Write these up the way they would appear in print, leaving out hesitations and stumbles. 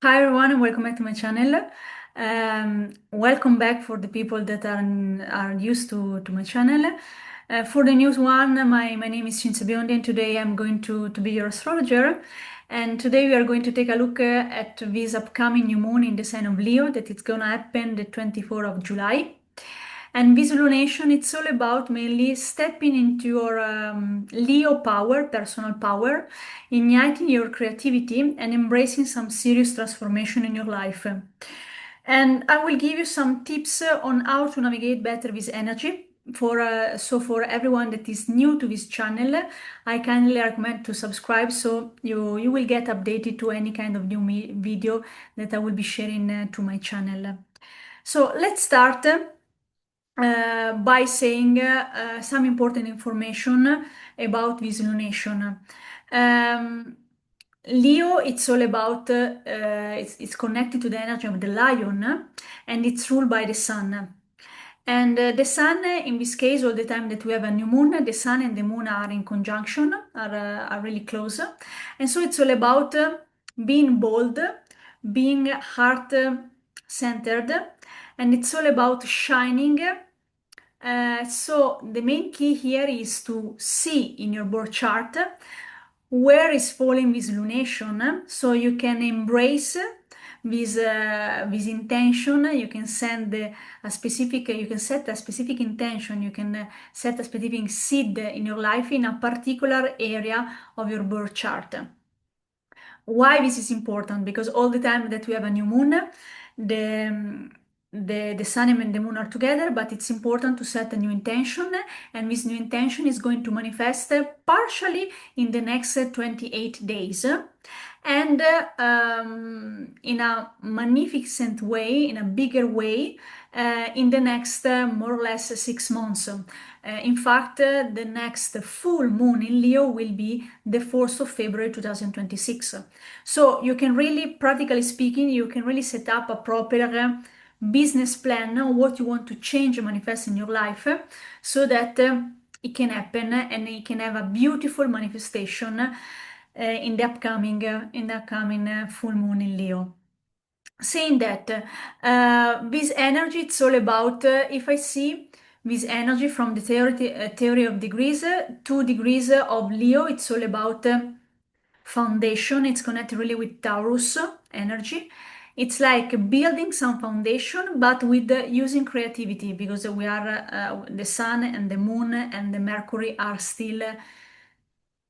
Hi everyone, and welcome back to my channel. Welcome back for the people that are used to my channel. For the news one, my name is Cinzia Biondi, and today I'm going to be your astrologer. And today we are going to take a look at this upcoming new moon in the sign of Leo that it's gonna happen the 24th of July. And visualization, it's all about mainly stepping into your Leo power, personal power, igniting your creativity and embracing some serious transformation in your life. And I will give you some tips on how to navigate better this energy. For everyone that is new to this channel, I kindly recommend to subscribe so you will get updated to any kind of new video that I will be sharing to my channel. So let's start by saying some important information about this lunation. Um, Leo, it's all about, it's connected to the energy of the lion and it's ruled by the sun. And the sun, in this case, all the time that we have a new moon, the sun and the moon are in conjunction, are really close. And so it's all about being bold, being heart centered, and it's all about shining. So the main key here is to see in your birth chart where is falling this lunation, so you can embrace this intention. You can send a specific, you can set a specific intention. You can set a specific seed in your life in a particular area of your birth chart. Why this is important? Because all the time that we have a new moon, the the sun and the moon are together, but it's important to set a new intention, and this new intention is going to manifest partially in the next 28 days. And in a magnificent way, in a bigger way, in the next more or less 6 months. In fact, the next full moon in Leo will be the 4th of February 2026. So you can really, practically speaking, you can really set up a proper business plan on what you want to change and manifest in your life so that it can happen and it can have a beautiful manifestation in the upcoming full moon in Leo. Saying that, this energy, it's all about, if I see this energy from the theory of degrees, 2 degrees of Leo, it's all about foundation. It's connected really with Taurus energy. It's like building some foundation, but with using creativity, because we are the sun and the moon and the Mercury are still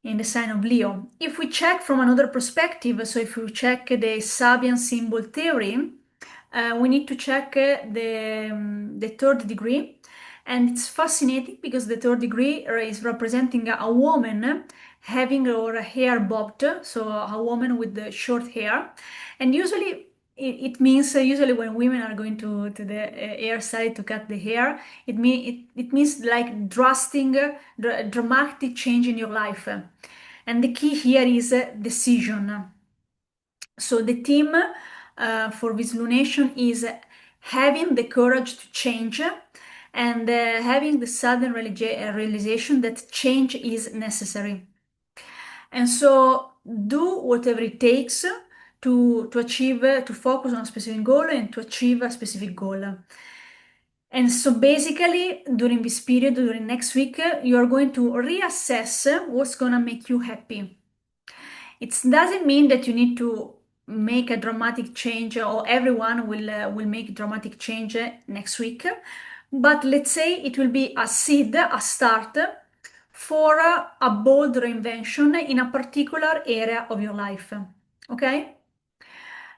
in the sign of Leo. If we check from another perspective, so if we check the Sabian symbol theory, we need to check the third degree. And it's fascinating because the third degree is representing a woman having her hair bobbed, so a woman with the short hair. And usually it means, usually when women are going to the hairstyle to cut the hair, it means like dramatic change in your life. And the key here is decision. So the theme for this lunation is having the courage to change and having the sudden realization that change is necessary. And so do whatever it takes to achieve, to focus on a specific goal and to achieve a specific goal. And so basically, during this period, during next week, you are going to reassess what's gonna make you happy. It doesn't mean that you need to make a dramatic change or everyone will make dramatic change next week. But let's say it will be a seed, a start for a bold reinvention in a particular area of your life. Okay?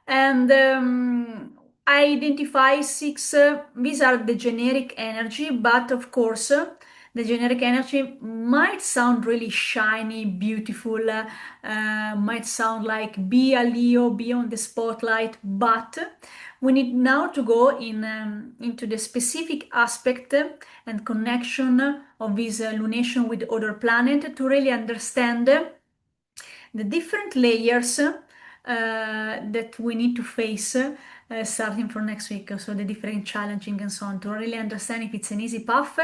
And I identify six, these are the generic energy, but of course, the generic energy might sound really shiny, beautiful, might sound like be a Leo, be on the spotlight, but we need now to go into the specific aspect and connection of this lunation with other planet to really understand the different layers that we need to face starting from next week. So the different challenging and so on to really understand if it's an easy path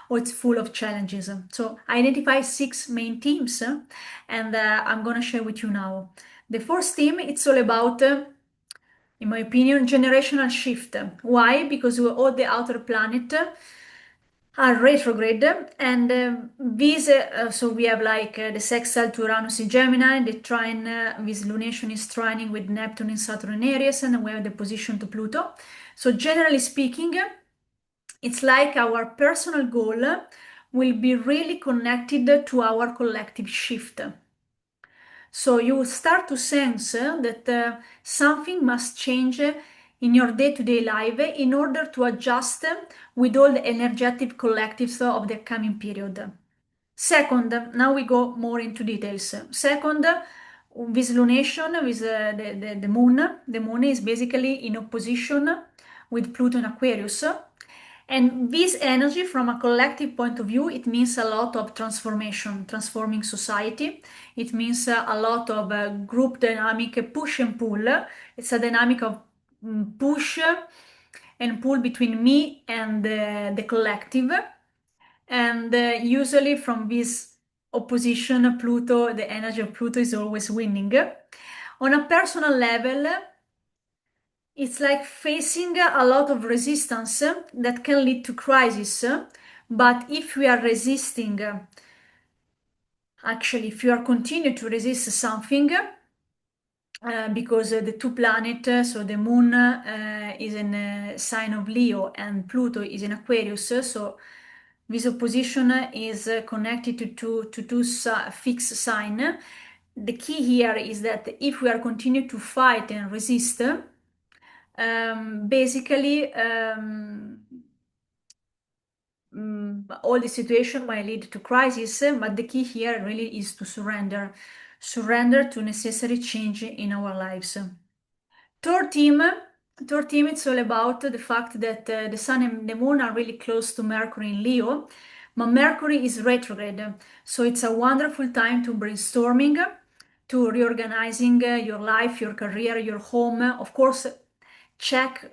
or it's full of challenges. So I identify 6 main themes and I'm gonna share with you now. The first theme, it's all about in my opinion, generational shift. Why? Because all the outer planet are retrograde, and these so we have like the sextile to Uranus in Gemini, the trine, this lunation is trining with Neptune in Saturn in Aries, and we have the position to Pluto. So generally speaking, it's like our personal goal will be really connected to our collective shift. So you start to sense that something must change in your day-to-day life in order to adjust with all the energetic collectives of the coming period. Second, now we go more into details. Second, this lunation with the moon is basically in opposition with Pluto in Aquarius. And this energy, from a collective point of view, it means a lot of transformation, transforming society. It means a lot of group dynamic, push and pull. It's a dynamic of push and pull between me and the collective. And usually from this opposition, Pluto, the energy of Pluto is always winning. On a personal level, it's like facing a lot of resistance that can lead to crisis. But if we are resisting, actually, if you are continue to resist something, because the two planets, so the moon is in a sign of Leo and Pluto is in Aquarius, so this opposition is connected to two fixed sign. The key here is that if we are continue to fight and resist, basically all the situation might lead to crisis, but the key here really is to surrender to necessary change in our lives. Third theme, third theme, it's all about the fact that the Sun and the Moon are really close to Mercury in Leo, but Mercury is retrograde, so it's a wonderful time to brainstorming, to reorganizing your life, your career, your home. Of course, check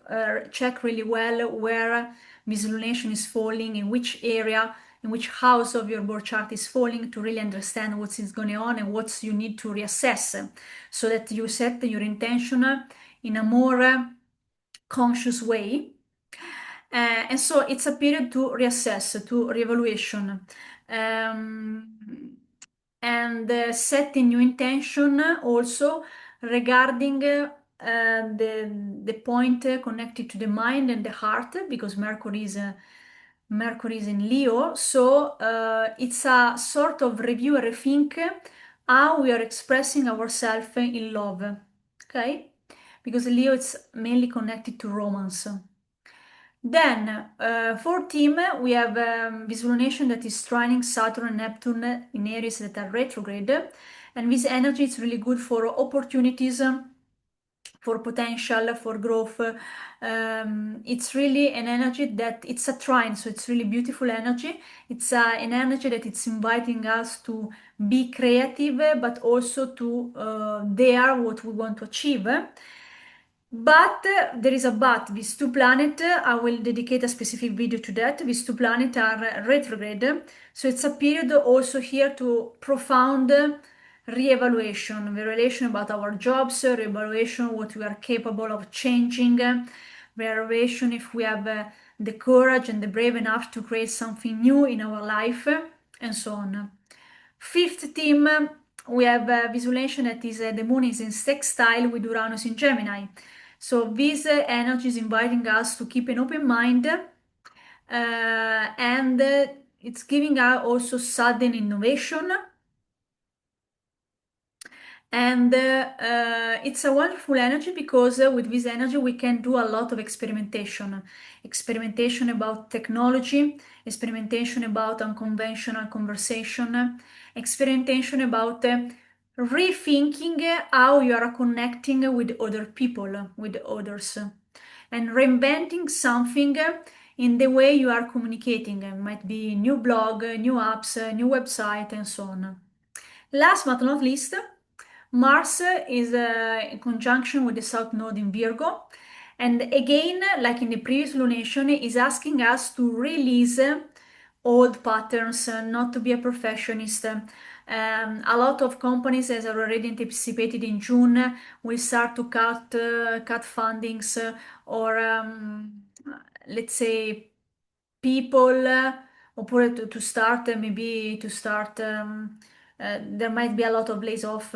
really well where this lunation is falling, in which area, in which house of your birth chart is falling, to really understand what is going on and what you need to reassess, so that you set your intention in a more conscious way. And so it's a period to reassess, to reevaluation, and setting new intention also regarding the point connected to the mind and the heart, because Mercury is in Leo. So it's a sort of review and rethink how we are expressing ourselves in love. Okay? Because Leo is mainly connected to romance. Then, for team, we have this lunation that is trining Saturn and Neptune in Aries that are retrograde. And this energy is really good for opportunities, for potential, for growth. It's really an energy that it's a trine, so it's really beautiful energy. It's an energy that it's inviting us to be creative, but also to dare what we want to achieve. But there is a but. These two planets, I will dedicate a specific video to that. These two planets are retrograde. So it's a period also here to profound re-evaluation, evaluation about our jobs, re-evaluation what we are capable of changing, re-evaluation if we have the courage and the brave enough to create something new in our life, and so on. Fifth theme, we have visualization that is the moon is in sextile with Uranus in Gemini. So this energy is inviting us to keep an open mind, and it's giving us also sudden innovation. And it's a wonderful energy because with this energy we can do a lot of experimentation about technology, experimentation about unconventional conversation, experimentation about rethinking how you are connecting with other people, with others, and reinventing something in the way you are communicating. It might be new blog, new apps, new website, and so on. Last but not least, Mars is in conjunction with the South Node in Virgo. And again, like in the previous lunation, is asking us to release old patterns, not to be a perfectionist, A lot of companies, as already anticipated in June, will start to cut fundings or let's say people, oppure to start maybe to start. There might be a lot of lays off.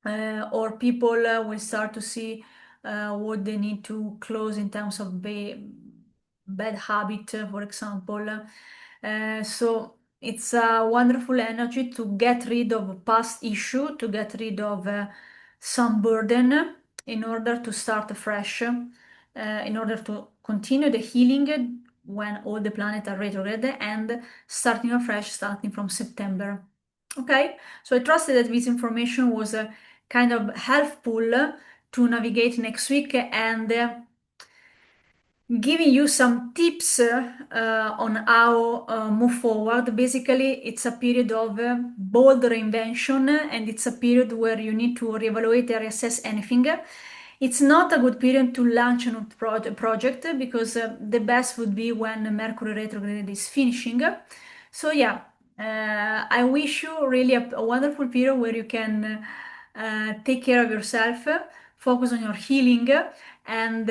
Or people will start to see what they need to close in terms of bad habit, for example. So it's a wonderful energy to get rid of past issue, to get rid of some burden in order to start fresh, in order to continue the healing when all the planets are retrograde and starting afresh, starting from September. Okay, so I trusted that this information was kind of helpful to navigate next week and giving you some tips on how move forward. Basically, it's a period of bold reinvention and it's a period where you need to reevaluate and reassess anything. It's not a good period to launch a new project because the best would be when Mercury retrograde is finishing. So yeah, I wish you really a wonderful period where you can take care of yourself, focus on your healing, and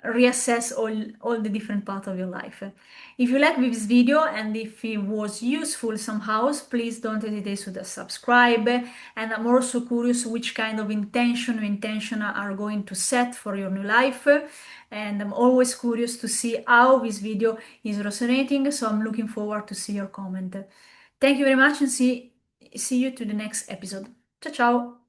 reassess all the different parts of your life. If you like this video and if it was useful somehow, please don't hesitate to subscribe. And I'm also curious which kind of intention are going to set for your new life. And I'm always curious to see how this video is resonating. So I'm looking forward to see your comment. Thank you very much and see you to the next episode. Ciao ciao!